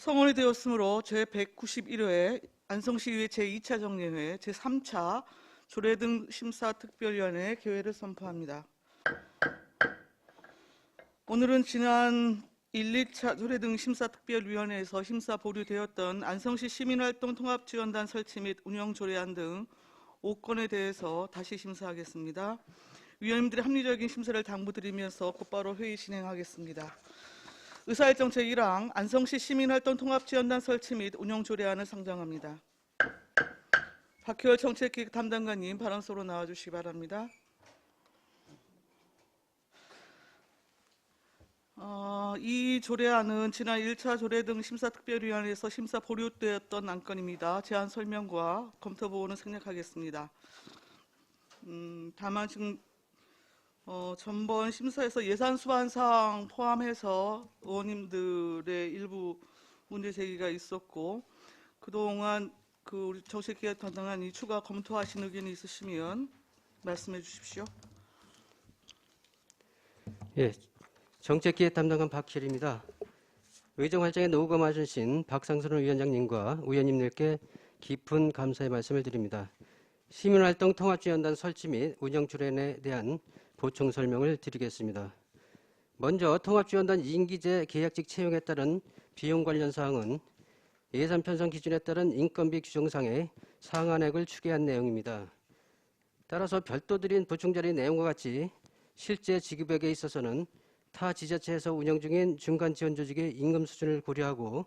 성원이 되었으므로 제191회 안성시의회 제2차 정례회 제3차 조례등 심사특별위원회 개회를 선포합니다. 오늘은 지난 1, 2차 조례등 심사특별위원회에서 심사 보류되었던 안성시 시민활동 통합지원단 설치 및 운영 조례안 등 5건에 대해서 다시 심사하겠습니다. 위원님들의 합리적인 심사를 당부드리면서 곧바로 회의 진행하겠습니다. 의사일정 제1항 안성시 시민활동 통합지원단 설치 및 운영 조례안을 상정합니다. 박효열 정책기획 담당관님 발언소로 나와주시기 바랍니다. 이 조례안은 지난 1차 조례등 심사특별위원회에서 심사 보류되었던 안건입니다. 제안 설명과 검토 보고는 생략하겠습니다. 다만 지금 전번 심사에서 예산 수반 사항 포함해서 의원님들의 일부 문제 제기가 있었고, 그동안 우리 정책기획 담당관이 추가 검토하신 의견이 있으시면 말씀해 주십시오. 예, 정책기획 담당관 박혜리입니다. 의정활동에 노고가 많으신 박상선 위원장님과 의원님들께 깊은 감사의 말씀을 드립니다. 시민활동 통합지원단 설치 및 운영 조례에 대한 보충 설명을 드리겠습니다. 먼저 통합지원단 임기제 계약직 채용에 따른 비용 관련 사항은 예산 편성 기준에 따른 인건비 규정상의 상한액을 추계한 내용입니다. 따라서 별도 드린 보충자료 내용과 같이 실제 지급액에 있어서는 타 지자체에서 운영 중인 중간 지원 조직의 임금 수준을 고려하고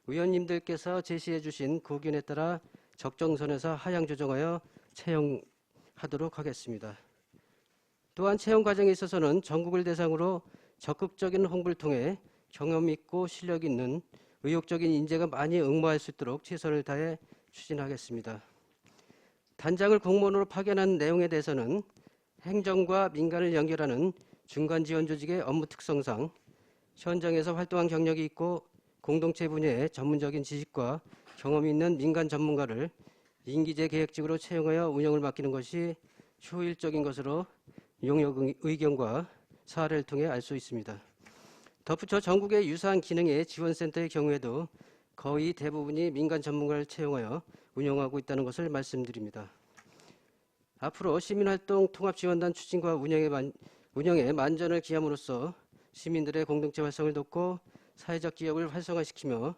의원님들께서 제시해 주신 그 의견에 따라 적정선에서 하향 조정하여 채용하도록 하겠습니다. 또한 채용 과정에 있어서는 전국을 대상으로 적극적인 홍보를 통해 경험 있고 실력 있는 의욕적인 인재가 많이 응모할 수 있도록 최선을 다해 추진하겠습니다. 단장을 공무원으로 파견한 내용에 대해서는 행정과 민간을 연결하는 중간 지원 조직의 업무 특성상 현장에서 활동한 경력이 있고 공동체 분야에 전문적인 지식과 경험이 있는 민간 전문가를 임기제 계획직으로 채용하여 운영을 맡기는 것이 효율적인 것으로 용역 의견과 사례를 통해 알 수 있습니다. 덧붙여 전국의 유사한 기능의 지원센터의 경우에도 거의 대부분이 민간 전문가를 채용하여 운영하고 있다는 것을 말씀드립니다. 앞으로 시민활동 통합지원단 추진과 운영에 만전을 기함으로써 시민들의 공동체 활성을 돕고 사회적 기업을 활성화시키며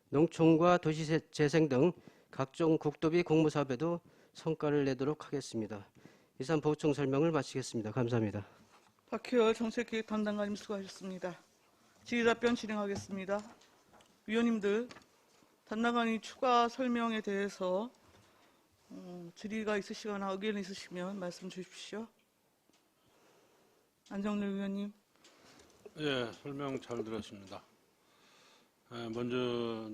농촌과 도시재생 등 각종 국도비 공모사업에도 성과를 내도록 하겠습니다. 이상 보충 설명을 마치겠습니다. 감사합니다. 박효열 정책기획 담당관님 수고하셨습니다. 질의답변 진행하겠습니다. 위원님들, 담당관이 추가 설명에 대해서 질의가 있으시거나 의견이 있으시면 말씀 주십시오. 안정래 위원님. 예, 설명 잘 들었습니다. 먼저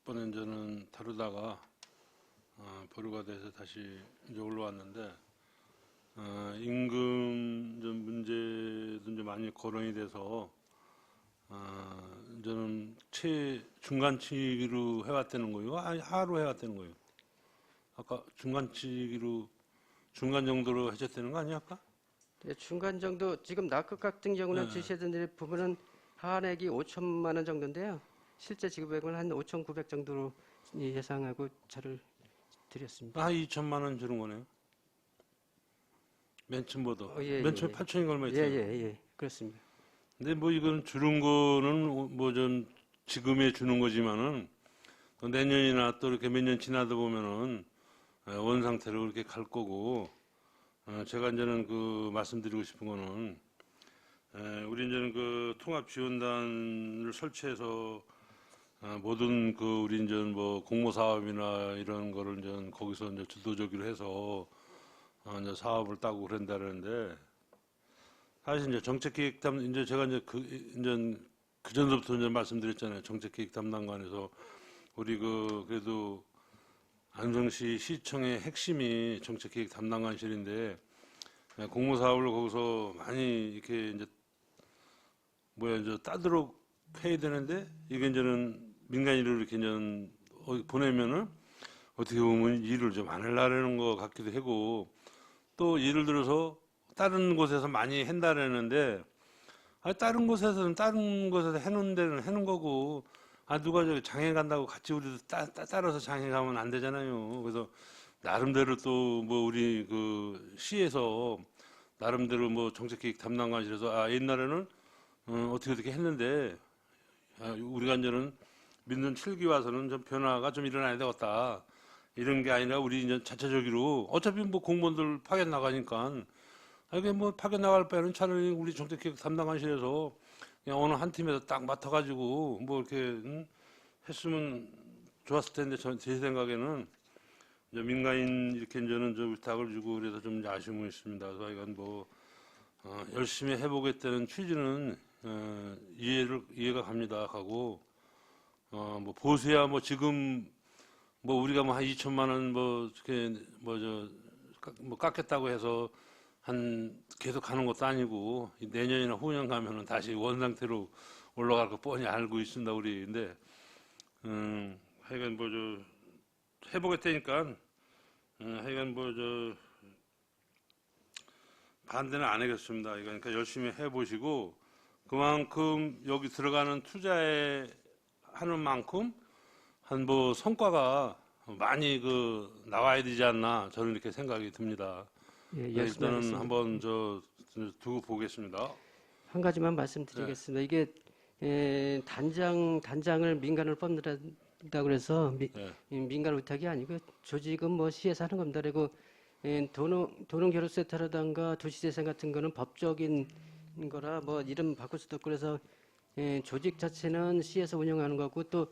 이번에 저는 다루다가 보류가 돼서 다시 이제 올라왔는데 임금 좀 문제도 좀 많이 거론이 돼서 저는 중간치기로 해왔다는 거예요. 아니 하루 해왔다는 거예요. 아까 중간치기로 중간 정도로 하셨다는 거 아니야 아까? 네, 중간 정도 지금 낙극 같은 경우는 지시해드린 부분은 한액이 5천만 원 정도인데요. 실제 지급액은 한 5,900 정도로 예상하고 차를 드렸습니다. 2천만 원 주는 거네요. 맨 처음보다. 예, 맨 처음에 예. 8천인가 얼마 있어요. 예, 그렇습니다. 근데 뭐 이건 주는 거는 뭐 좀 지금에 주는 거지만은 또 내년이나 또 이렇게 몇 년 지나다 보면은 원 상태로 그렇게 갈 거고, 제가 이제는 말씀드리고 싶은 거는 우리 이제는 통합지원단을 설치해서 모든 우리 이제 뭐 공모사업이나 이런 거를 이제 거기서 이제 주도적으로 해서 이제 사업을 따고 그런다는데, 사실 이제 정책기획 이제 제가 이제 그 전부터 이제 말씀드렸잖아요. 정책기획 담당관에서 우리 그래도 안성시 시청의 핵심이 정책기획 담당관실인데 공모사업을 거기서 많이 이렇게 이제 이제 따도록 해야 되는데, 이게 이제는 민간인으로 이렇게 이제 보내면은 어떻게 보면 일을 좀 안 하려는 것 같기도 하고, 또 예를 들어서 다른 곳에서 많이 한다라는데 다른 곳에서 해놓은 데는 해놓은 거고, 누가 저기 장애 간다고 같이 우리도 따라서 장애 가면 안 되잖아요. 그래서 나름대로 또 뭐 우리 그 시에서 나름대로 뭐 정책기획 담당관실에서 옛날에는 어떻게 했는데 우리가 이제는 민선 7기 와서는 좀 변화가 좀 일어나야 되겠다. 이런 게 아니라 우리 이제 자체적으로 어차피 뭐 공무원들 파견 나가니까 이게 뭐 파견 나갈 바에는 차라리 우리 정책기획 담당관실에서 그냥 어느 한 팀에서 딱 맡아가지고 뭐 이렇게 했으면 좋았을 텐데 제 생각에는 이제 민간인 이렇게 이제는 저 위탁을 주고 그래서 좀 아쉬움이 있습니다. 그래서 이건 뭐 열심히 해보겠다는 취지는 이해가 갑니다. 하고 뭐 보수야 뭐 지금 뭐 우리가 뭐 한 2천만 원 뭐 이렇게 뭐 깎겠다고 해서 한 계속 가는 것도 아니고 내년이나 후년 가면은 다시 원 상태로 올라갈 거 뻔히 알고 있습니다. 우리 근데 하여간 뭐 해보겠다니까 하여간 뭐 반대는 안 하겠습니다. 그러니까 열심히 해보시고 그만큼 여기 들어가는 투자에 하는 만큼 한 뭐 성과가 많이 나와야 되지 않나 저는 이렇게 생각이 듭니다. 예, 열심히 일단은 하겠습니다. 한번 두고 보겠습니다. 한 가지만 말씀드리겠습니다. 이게 단장을 민간으로 뽑는다 그래서 네. 민간 위탁이 아니고 조직은 뭐 시에서 하는 겁니다. 그리고 도농교류센터라든가 도시재생 같은 거는 법적인 거라 뭐 이름 바꿀 수도 없고 그래서 조직 자체는 시에서 운영하는 거고 또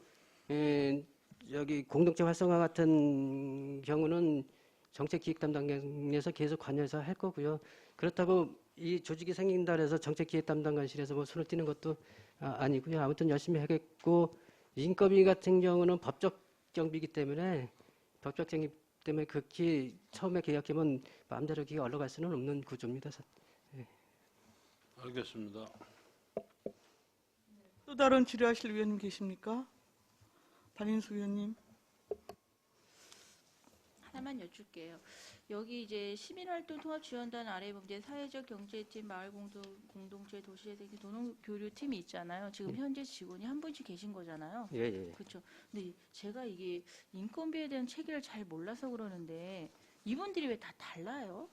여기 공동체 활성화 같은 경우는 정책기획 담당에서 계속 관여해서 할 거고요. 그렇다고 이 조직이 생긴다 그래서 정책기획 담당관실에서 뭐 손을 떼는 것도 아니고요. 아무튼 열심히 하겠고 인건비 같은 경우는 법적 정비이기 때문에 극히 처음에 계약하면 마음대로 기가 올라갈 수는 없는 구조입니다. 알겠습니다. 또 다른 질의하실 위원님 계십니까? 반인수 위원님. 하나만 여쭐게요. 여기 이제 시민활동 통합지원단 아래 보면 이제 사회적 경제팀, 마을공동체, 도시재생, 도농교류팀이 있잖아요. 지금 현재 직원이 한 분씩 계신 거잖아요. 예, 예. 그렇죠. 근데 제가 이게 인건비에 대한 체계를 잘 몰라서 그러는데 이분들이 왜 다 달라요?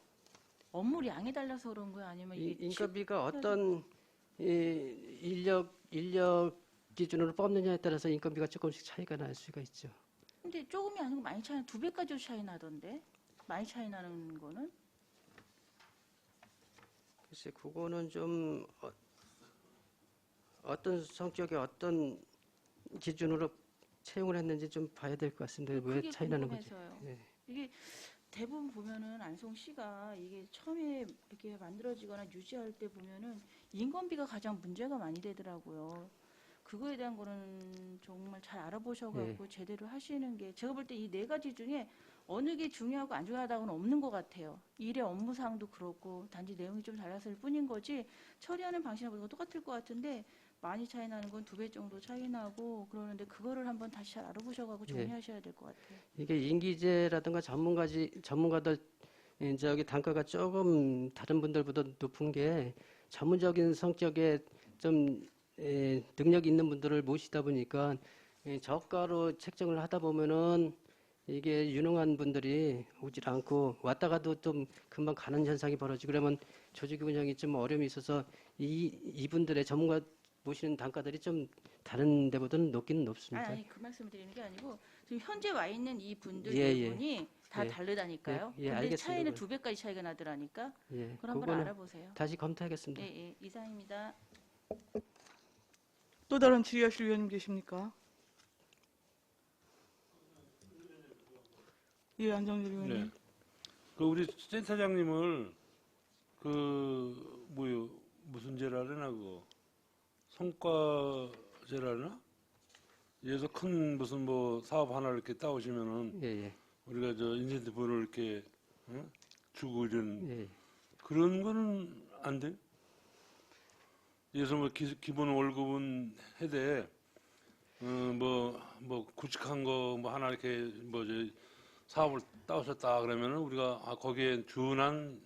업무 양이 달라서 그런 거예요? 아니면 이게 인건비가 어떤 인력 기준으로 뽑느냐에 따라서 인건비가 조금씩 차이가 날 수가 있죠. 근데 조금이 아니고 많이 차이, 2배까지 차이 나던데? 많이 차이 나는 거는? 글쎄, 그거는 좀 어떤 성격의 어떤 기준으로 채용을 했는지 좀 봐야 될 것 같습니다. 왜 그게 차이 나는 거지? 궁금해서요. 예. 이게 대부분 보면은 안성시가 이게 처음에 이렇게 만들어지거나 유지할 때 보면은 인건비가 가장 문제가 많이 되더라고요. 그거에 대한 거는 정말 잘 알아보셔갖고 제대로 하시는 게 제가 볼 때 이 4가지 중에 어느 게 중요하고 안 중요하다고는 없는 것 같아요. 일의 업무상도 그렇고 단지 내용이 좀 달랐을 뿐인 거지 처리하는 방식은 똑같을 것 같은데 많이 차이 나는 건 2배 정도 차이 나고 그러는데 그거를 한번 다시 잘 알아보셔갖고 정리하셔야 될 것 같아요. 이게 인기제라든가 전문가들 저기 단가가 조금 다른 분들보다 높은 게 전문적인 성격의 좀 능력 있는 분들을 모시다 보니까 저가로 책정을 하다 보면은 이게 유능한 분들이 오질 않고 왔다가도 좀 금방 가는 현상이 벌어지고 그러면 조직 운영이 좀 어려움이 있어서 이분들의 전문가 모시는 단가들이 좀 다른 데보다는 높기는 높습니다. 아니 그 말씀을 드리는 게 아니고 지금 현재 와 있는 이 분들 예, 네 분이 다 예. 다르다니까요. 예, 근데 알겠습니다. 차이는 2배까지 차이가 나더라니까. 예, 그걸 한번 그거는 알아보세요. 다시 검토하겠습니다. 예, 예, 이상입니다. 또 다른 질의하실 위원님 계십니까? 예, 안정열 위원님. 네. 우리 센터장님을 무슨 제라나 그거 성과제라나 예서 큰 무슨 뭐 사업 하나를 이렇게 따오시면은 예, 예, 우리가 인센티브를 이렇게 주고 이런 예. 그런 거는 안 돼? 예서 뭐 기본 월급은 해대 뭐 굵직한 거 뭐 하나 이렇게 사업을 따오셨다 그러면은 우리가 거기에 준한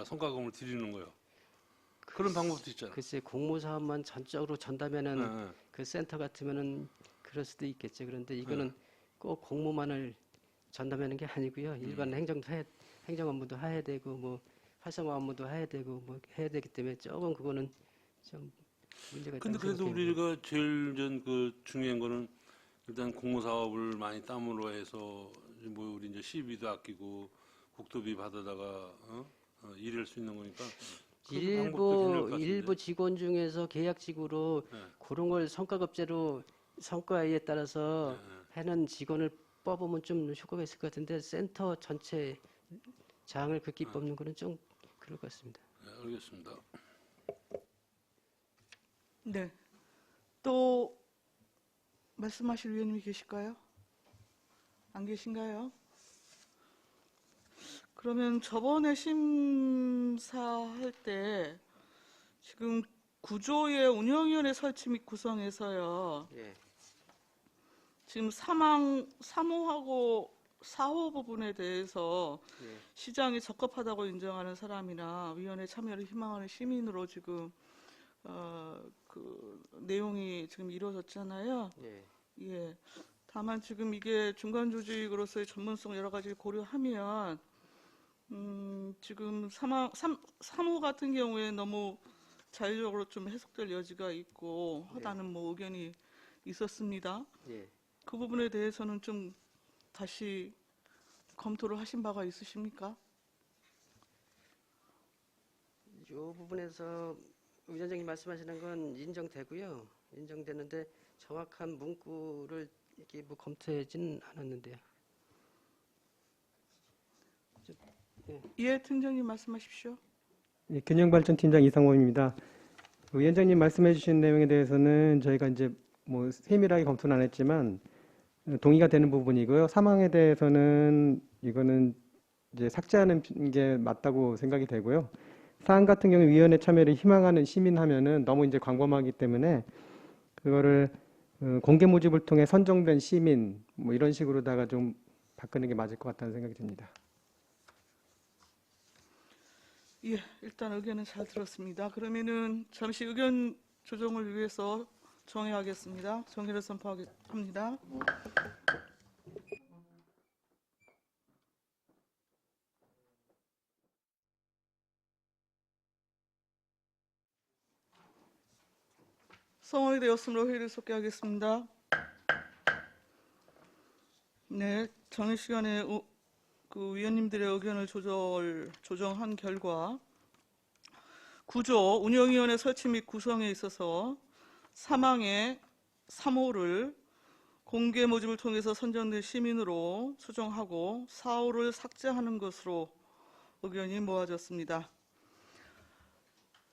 성과금을 드리는 거요. 그런 방법도 있잖아. 글쎄 공모사업만 전적으로 전담하는 예, 예. 그 센터 같으면은 그럴 수도 있겠죠. 그런데 이거는 꼭 공무만을 전담하는 게 아니고요. 일반 행정 업무도 해야 되고 뭐 활성화 업무도 해야 되고 뭐 해야 되기 때문에 조금 그거는 좀 문제가 있다고 근데 그래도 생각됩니다. 우리가 제일 중요한 거는 일단 공사업을 많이 땀으로 해서 뭐 우리 이제 시비도 아끼고 국도비 받아다가 일할 수 있는 거니까 그 방법도 괜찮을 것 같은데. 일부 직원 중에서 계약직으로 네. 그런 걸 성과급제로 성과에 따라서 하는 직원을 뽑으면 좀 효과가 있을 것 같은데 센터 전체 장을 그렇게 뽑는 거는 좀 그럴 것 같습니다. 네, 알겠습니다. 네. 또 말씀하실 위원님이 계실까요? 안 계신가요? 그러면 저번에 심사할 때 지금 구조의 운영위원회 설치 및 구성에서요. 예. 지금 3호하고 4호 부분에 대해서 예. 시장이 적합하다고 인정하는 사람이나 위원회 참여를 희망하는 시민으로 지금 그 내용이 지금 이루어졌잖아요. 예. 예. 다만 지금 이게 중간 조직으로서의 전문성 여러 가지를 고려하면 지금 3호 같은 경우에 너무 자유적으로 좀 해석될 여지가 있고 하다는 뭐 의견이 있었습니다. 예. 그 부분에 대해서는 좀 다시 검토를 하신 바가 있으십니까? 이 부분에서 위원장님 말씀하시는 건 인정되고요. 인정되는데 정확한 문구를 이렇게 뭐 검토하진 않았는데요. 예, 팀장님 말씀하십시오. 예, 균형발전팀장 이상호입니다. 위원장님 말씀해주신 내용에 대해서는 저희가 이제 뭐 세밀하게 검토는 안 했지만 동의가 되는 부분이고요. 사망에 대해서는 이거는 이제 삭제하는 게 맞다고 생각이 되고요. 사안 같은 경우 위원회 참여를 희망하는 시민 하면은 너무 이제 광범하기 때문에 그거를 공개 모집을 통해 선정된 시민 뭐 이런 식으로다가 좀 바꾸는 게 맞을 것 같다는 생각이 듭니다. 예, 일단 의견은 잘 들었습니다. 그러면은 잠시 의견 조정을 위해서 정회하겠습니다. 정회를 선포합니다. 성원이 되었으므로 회의를 속개하겠습니다. 네, 정회 시간에 그 위원님들의 의견을 조정한 결과 구조 운영위원회 설치 및 구성에 있어서 사망의 3호를 공개 모집을 통해서 선정된 시민으로 수정하고 4호를 삭제하는 것으로 의견이 모아졌습니다.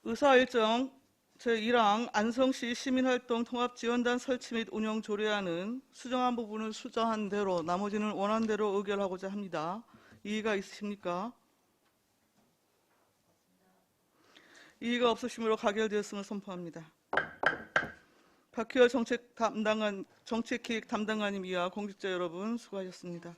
의사일정 제1항 안성시 시민활동 통합지원단 설치 및 운영 조례안은 수정한 부분은 수정한 대로 나머지는 원안대로 의결하고자 합니다. 이의가 있으십니까? 이의가 없으시므로 가결되었음을 선포합니다. 박희월 정책기획 담당관님 이하 공직자 여러분 수고하셨습니다.